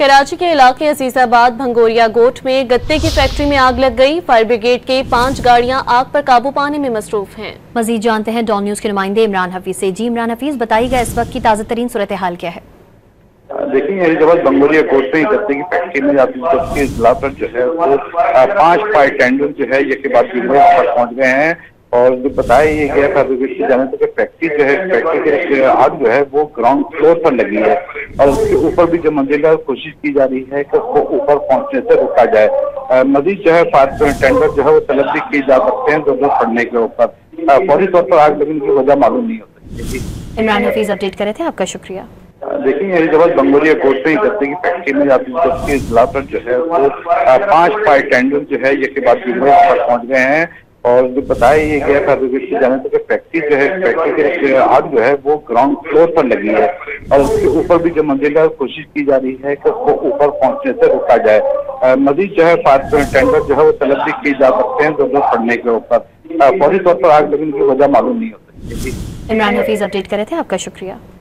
कराची के इलाके अजीजाबाद भंगोरिया गोट में गत्ते की फैक्ट्री में आग लग गई। फायर ब्रिगेड के 5 गाड़ियां आग पर काबू पाने में मसरूफ हैं। मजीद जानते हैं डॉन न्यूज के नुमाइंदे इमरान हफीज से। जी इमरान हफीज, बताइएगा इस वक्त की ताज़ा तरीन सूरत हाल क्या है? देखिए, अजीजाबाद भंगोरिया गोट में गत्ते की फैक्ट्री में जाती है, उसके इतला पर जो है वो 5 फायर टेंडर जो है ये के बाद पहुंच गए हैं। और जो बताया ये गया फायर ब्रिगेड से जाने तक फैक्ट्री जो है, फैक्ट्री की आग जो है वो ग्राउंड फ्लोर पर लगी है और उसके ऊपर भी जो मंजिला कोशिश की जा रही है कि उसको ऊपर पहुंचने से रोका जाए। मजीद जो है फायर टेंडर जो है वो तलब भी की जा सकते हैं जरूरत पड़ने के ऊपर। फौरी तौर पर आग लगने की वजह मालूम नहीं हो सकती। इमरान हफीज अपडेट करे थे, आपका शुक्रिया। देखिए, अजीजाबाद भंगोरिया गोट में गत्ते की फैक्ट्री में जाती है, उसके इतला पर जो है वो 5 फायर टेंडर जो है ये के बाद पहुंच गए हैं। और जो बताया ये गया फायर ब्रिगेड से जाने तक फैक्ट्री जो है, फैक्ट्री की आग जो है वो ग्राउंड फ्लोर पर लगी है और उसके ऊपर भी जो मंजिला कोशिश की जा रही है कि उसको ऊपर पहुंचने से रोका जाए। मजीद जो है फायर टेंडर जो है वो तलब भी की जा सकते हैं जरूरत पड़ने के ऊपर। फौरी तौर पर आग लगने की वजह मालूम नहीं हो सकती। इमरान हफीज अपडेट करे थे, आपका शुक्रिया।